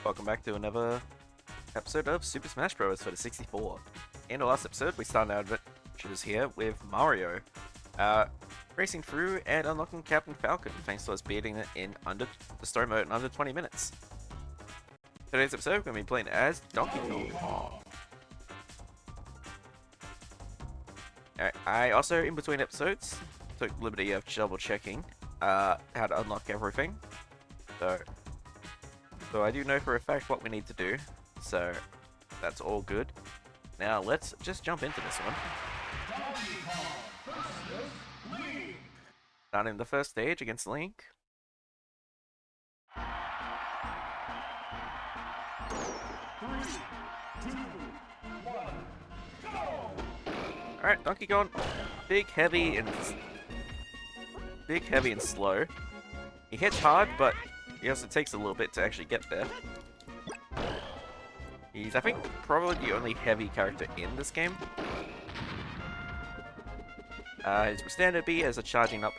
Welcome back to another episode of Super Smash Bros. For the 64. In the last episode, we started our adventures here with Mario, racing through and unlocking Captain Falcon, thanks to us beating it in the story mode in under 20 minutes. Today's episode, we're going to be playing as Donkey Kong. Alright, I also, in between episodes, took the liberty of double checking how to unlock everything. So I do know for a fact what we need to do, so that's all good. Now let's just jump into this one. Starting the first stage against Link. Alright, Donkey Kong, big, heavy, and slow. He hits hard, but he also takes a little bit to actually get there. He's, I think, probably the only heavy character in this game. His standard B has a charging up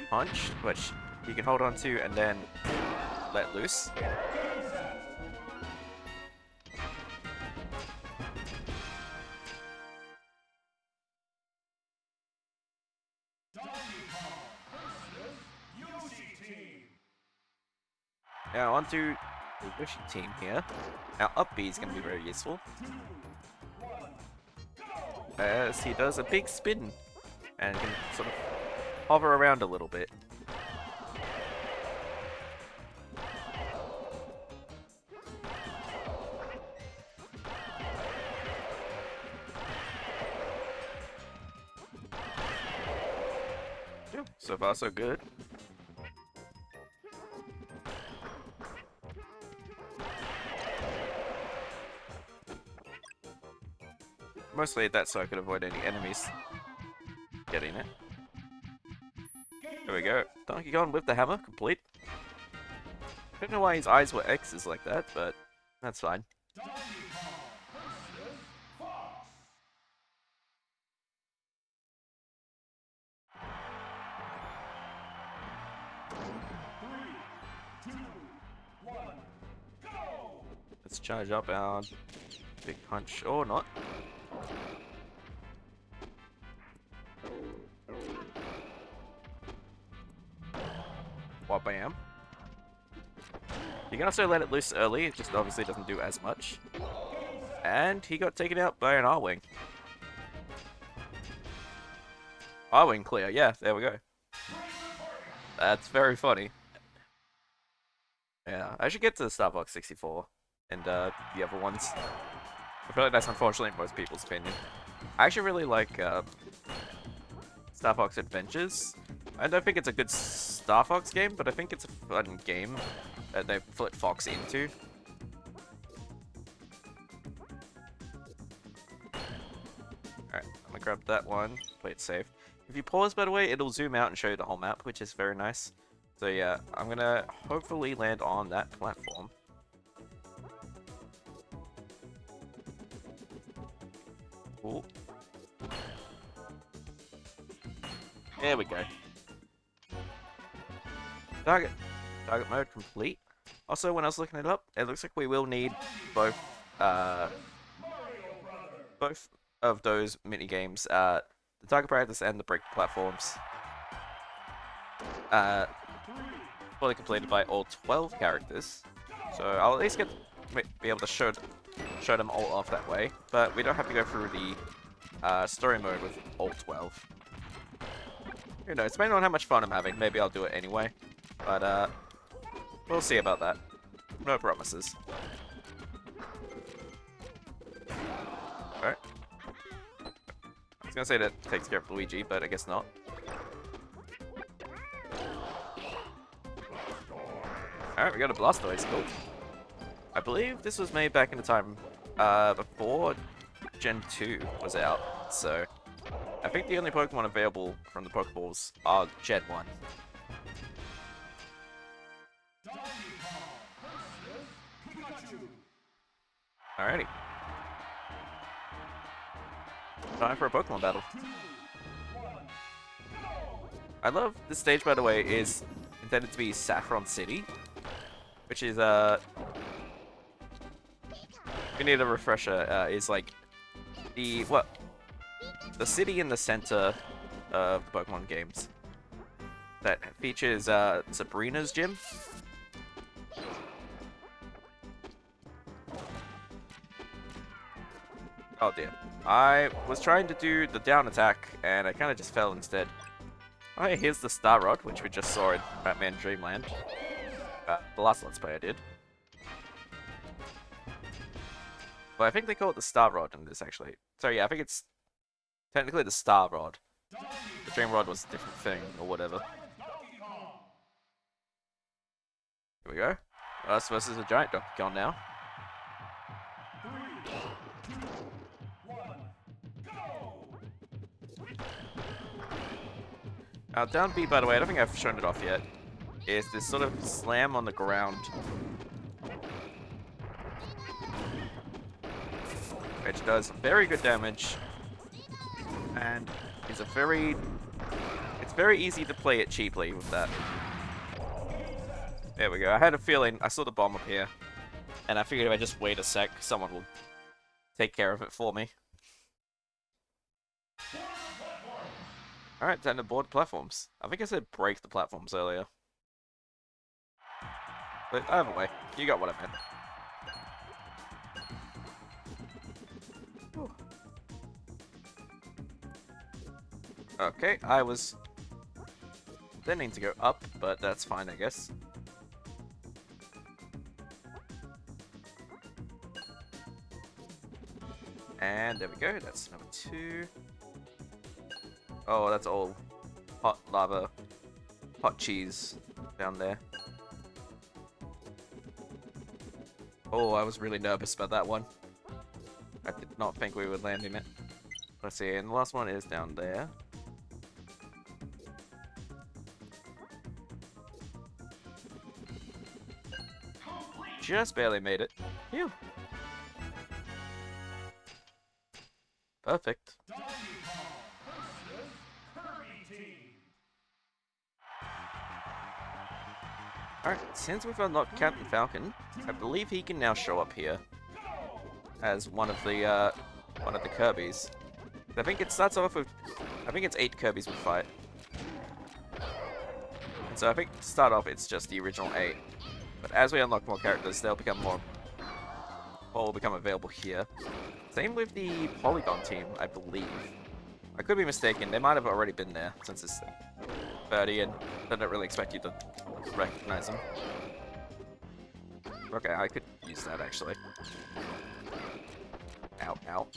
punch, which he can hold on to and then let loose. Now onto the Yoshi team here. Now up B is going to be very useful, as he does a big spin and can sort of hover around a little bit. Yeah, so far so good. Mostly that so I could avoid any enemies getting it. There we go. Donkey Kong with the hammer, complete. Don't know why his eyes were X's like that, but that's fine. Let's charge up our big punch, or not. Wha-bam. You can also let it loose early, it just obviously doesn't do as much. And he got taken out by an R-Wing. R-Wing clear, yeah, there we go. That's very funny. Yeah, I should get to the Star Fox 64 and the other ones. I feel like that's unfortunately most people's opinion. I actually really like Star Fox Adventures. I don't think it's a good Star Fox game, but I think it's a fun game that they put Fox into. Alright, I'm gonna grab that one, play it safe. If you pause, by the way, it'll zoom out and show you the whole map, which is very nice. So yeah, I'm gonna hopefully land on that platform. Cool. There we go. Target mode complete. Also, when I was looking it up, it looks like we will need both of those mini games, the target practice and the break platforms, fully completed by all 12 characters. So I'll at least be able to show them all off that way. But we don't have to go through the story mode with all 12. Who knows? Depending on how much fun I'm having, maybe I'll do it anyway. But we'll see about that. No promises. Alright. I was gonna say that takes care of Luigi, but I guess not. Alright, we got a Blastoise, cool. I believe this was made back in the time before Gen 2 was out, so I think the only Pokemon available from the Pokeballs are Gen 1. Alrighty. Time for a Pokemon battle. I love this stage, by the way, is intended to be Saffron City, which is we need a refresher, is like the city in the center of the Pokemon games that features Sabrina's gym. Oh dear. I was trying to do the down attack and I kind of just fell instead. Oh hey, here's the Star Rod, which we just saw in Batman Dreamland. The last Let's Play I did. But I think they call it the Star Rod in this actually. So yeah, I think it's technically the Star Rod. The Dream Rod was a different thing or whatever. Here we go. Us versus a giant Donkey Kong now. Down B, by the way, I don't think I've shown it off yet, is this sort of slam on the ground. Which does very good damage. And is it's very easy to play it cheaply with that. There we go. I had a feeling, I saw the bomb up here. And I figured if I just wait a sec, someone will take care of it for me. Alright, time to board platforms. I think I said break the platforms earlier. But either way, you got what I meant. Whew. Okay, I was intending to go up, but that's fine, I guess. And there we go, that's number 2. Oh, that's all hot lava, hot cheese down there. Oh, I was really nervous about that one. I did not think we would land in it. Let's see, and the last one is down there. Just barely made it. Phew. Perfect. Alright, since we've unlocked Captain Falcon, I believe he can now show up here as one of the Kirby's. I think it starts off with, I think it's 8 Kirby's we fight. And so I think to start off it's just the original 8. But as we unlock more characters, they'll become more will become available here. Same with the Polygon team, I believe. I could be mistaken, they might have already been there since it's 30 and they don't really expect you to recognize them. Okay, I could use that actually. Ow, ow.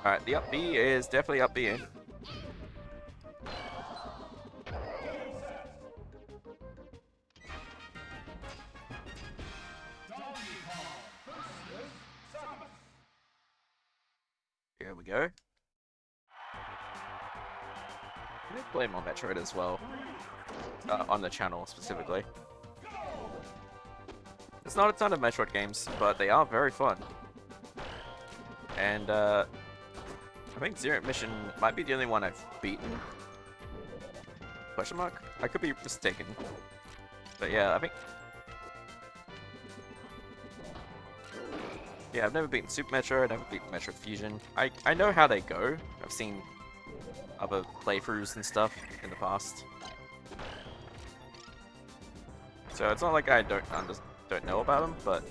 Alright, the up B is definitely up B. Here we go. I did play more Metroid as well, on the channel specifically. There's not a ton of Metroid games, but they are very fun. And I think Zero Mission might be the only one I've beaten. Question mark? I could be mistaken. But yeah, I think... Yeah, I've never beaten Super Metroid, I've never beaten Metroid Fusion. I know how they go. I've seen other playthroughs and stuff in the past. So it's not like I don't know about them, but...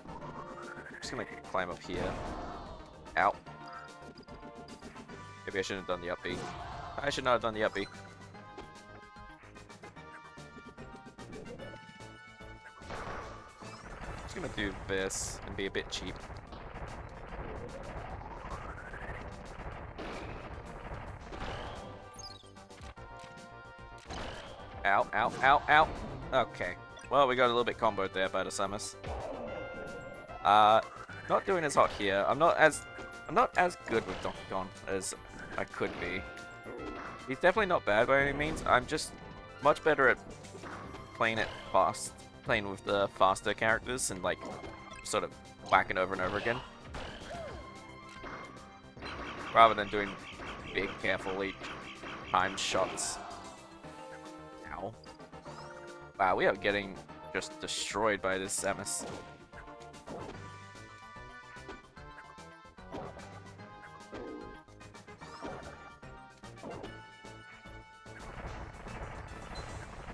I'm just gonna climb up here. Ow. Maybe I shouldn't have done the up B. I should not have done the up B. Just gonna do this and be a bit cheap. Ow, ow, ow, ow. Okay. Well, we got a little bit comboed there by the Samus. Not doing as hot here. I'm not as good with Donkey Kong as I could be. He's definitely not bad by any means. I'm just much better at playing with the faster characters and like sort of whacking over and over again, rather than doing big, carefully timed shots. Ow! Wow, we are getting just destroyed by this Samus.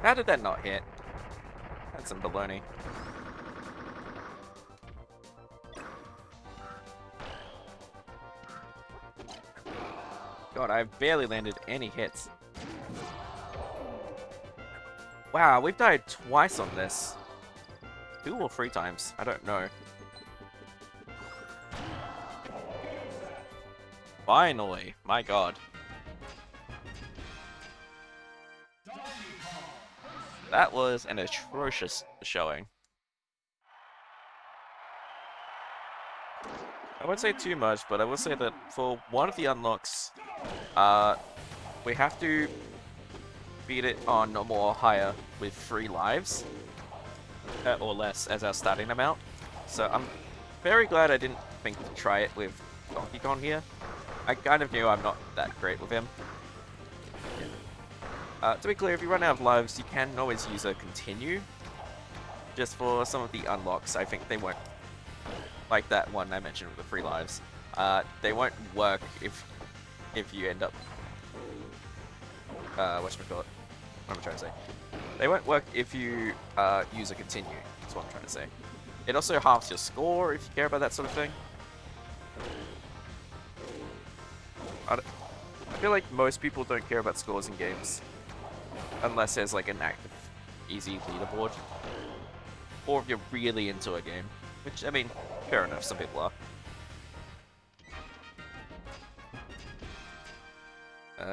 How did that not hit? That's some baloney. God, I've barely landed any hits. Wow, we've died twice on this. 2 or 3 times, I don't know. Finally, my god. That was an atrocious showing. I won't say too much, but I will say that for one of the unlocks, we have to beat it on normal or higher with 3 lives, or less as our starting amount. So I'm very glad I didn't think to try it with Donkey Kong here. I kind of knew I'm not that great with him. To be clear, if you run out of lives, you can always use a continue. Just for some of the unlocks, I think they won't, like that one I mentioned with the 3 lives, they won't work if you end up, whatchamacallit, what am I trying to say? They won't work if you use a continue, that's what I'm trying to say. It also halves your score if you care about that sort of thing. I feel like most people don't care about scores in games. Unless there's like an active, easy leaderboard. Or if you're really into a game. Which, I mean, fair enough, some people are.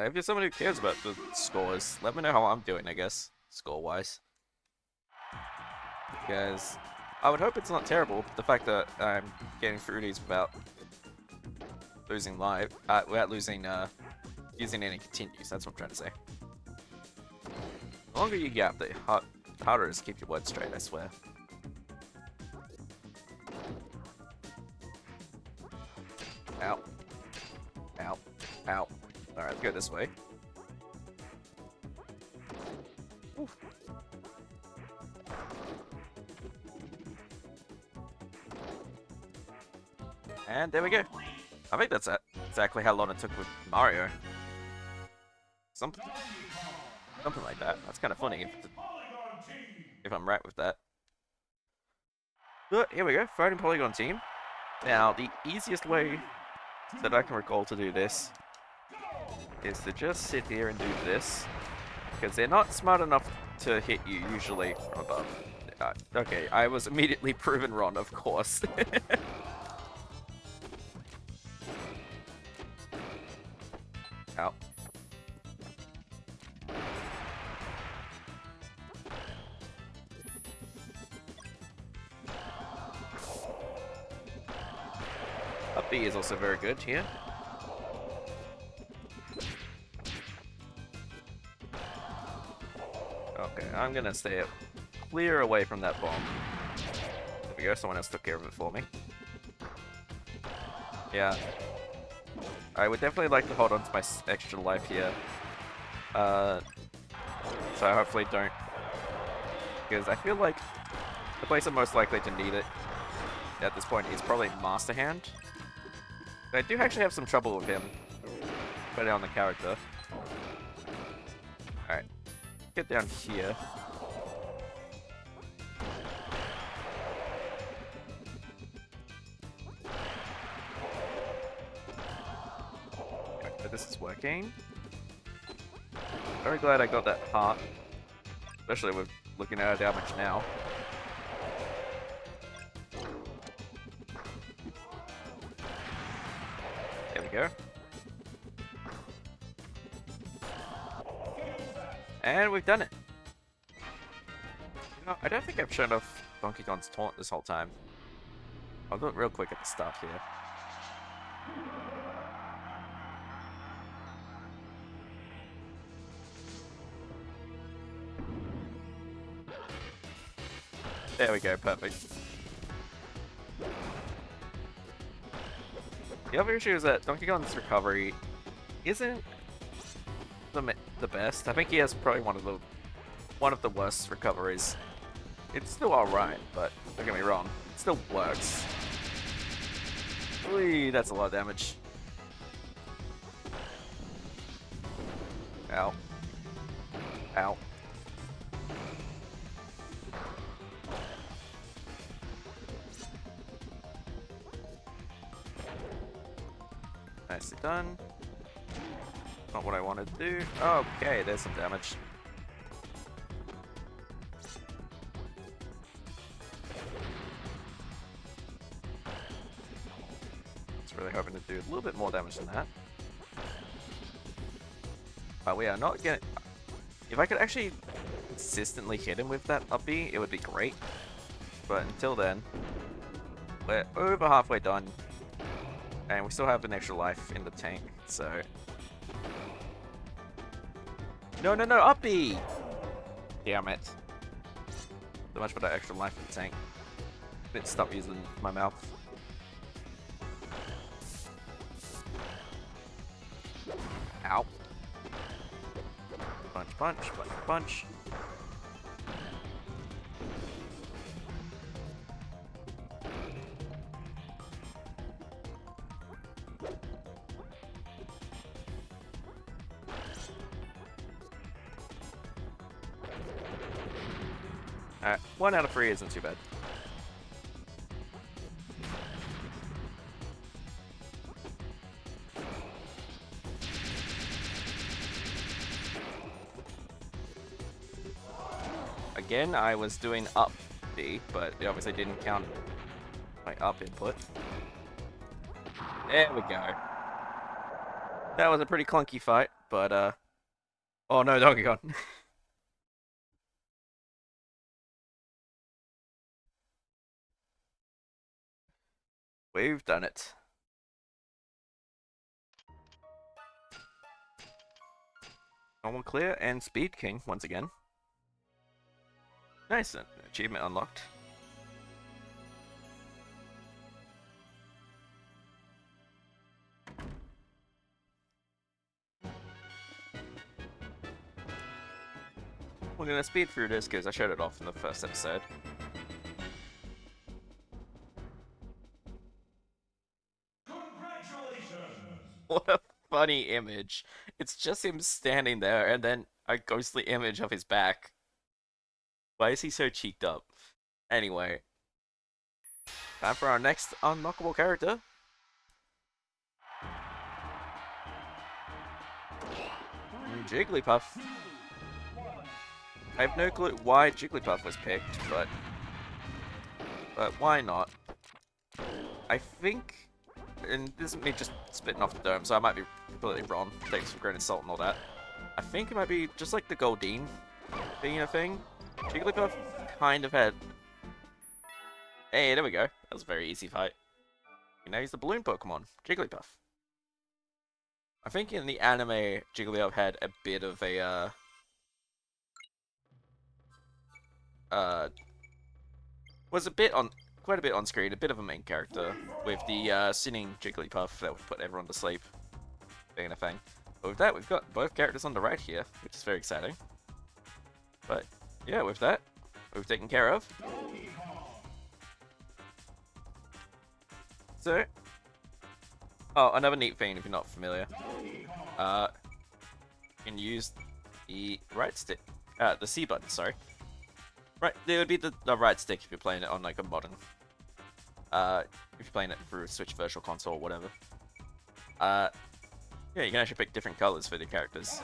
If you're someone who cares about the scores, let me know how I'm doing, I guess, score-wise. Because I would hope it's not terrible, the fact that I'm getting through these without losing without losing, using any continues, that's what I'm trying to say. The longer you gap, the harder it is to keep your words straight, I swear. Ow. Ow. Ow. Alright, let's go this way. Oof. And there we go. I think that's exactly how long it took with Mario. Something like that. That's kind of funny if I'm right with that. But here we go, Fighting Polygon Team. Now, the easiest way that I can recall to do this is to just sit here and do this, because they're not smart enough to hit you usually from above. Okay, I was immediately proven wrong, of course. Ow. Up B is also very good here. Okay, I'm gonna stay clear away from that bomb. There we go, someone else took care of it for me. Yeah. I would definitely like to hold on to my extra life here. So I hopefully don't. Because I feel like the place I'm most likely to need it at this point is probably Master Hand. I do actually have some trouble with him, depending on the character. Alright, get down here. Okay, this is working. Very glad I got that heart, especially with looking at our damage now. There we go. And we've done it. You know, I don't think I've shown off Donkey Kong's taunt this whole time. I'll do it real quick at the start here. There we go, perfect. The other issue is that Donkey Kong's recovery isn't the best. I think he has probably one of the worst recoveries It's still alright, but don't get me wrong, it still works. Whee, that's a lot of damage. Ow. Ow. Nicely done. Not what I wanted to do. Okay, there's some damage. Just really hoping to do a little bit more damage than that. But we are not getting... If I could actually consistently hit him with that up B, it would be great. But until then, we're over halfway done. And we still have an extra life in the tank, so... No, no, no, up B! Damn it. So much for that extra life in the tank. Let's stop using my mouth. Ow. Punch, punch, punch, punch. Alright, 1 out of 3 isn't too bad. Again, I was doing up B, but it obviously didn't count my up input. There we go. That was a pretty clunky fight, but oh no, Donkey Kong. We've done it. Normal clear and Speed King once again. Nice, achievement unlocked. We're gonna speed through this because I showed it off in the first episode. What a funny image. It's just him standing there and then a ghostly image of his back. Why is he so cheeked up? Anyway. Time for our next unlockable character. Jigglypuff. I have no clue why Jigglypuff was picked, but why not? I think, and this is me just spitting off the dome, so I might be completely wrong. Thanks for grain of salt and all that. I think it might be just like the Goldeen being a thing. Jigglypuff kind of had... Hey, there we go. That was a very easy fight. You know, he's the balloon Pokemon, Jigglypuff. I think in the anime, Jigglypuff had a bit of a, was a bit on, quite a bit on screen, a bit of a main character, with the, singing Jigglypuff that would put everyone to sleep, being a thing. But with that, we've got both characters on the right here, which is very exciting. But, yeah, with that, we've taken care of. So, oh, another neat thing if you're not familiar. You can use the right stick, the C button, sorry. Right, there would be the right stick if you're playing it on like a modern. If you're playing it through a Switch Virtual Console or whatever. Yeah, you can actually pick different colors for the characters.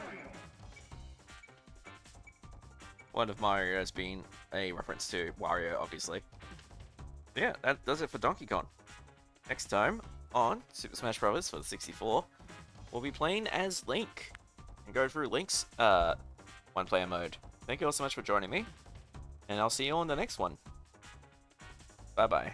One of Mario has been a reference to Wario, obviously. Yeah, that does it for Donkey Kong. Next time on Super Smash Bros. For the 64, we'll be playing as Link and go through Link's one-player mode. Thank you all so much for joining me, and I'll see you on the next one. Bye-bye.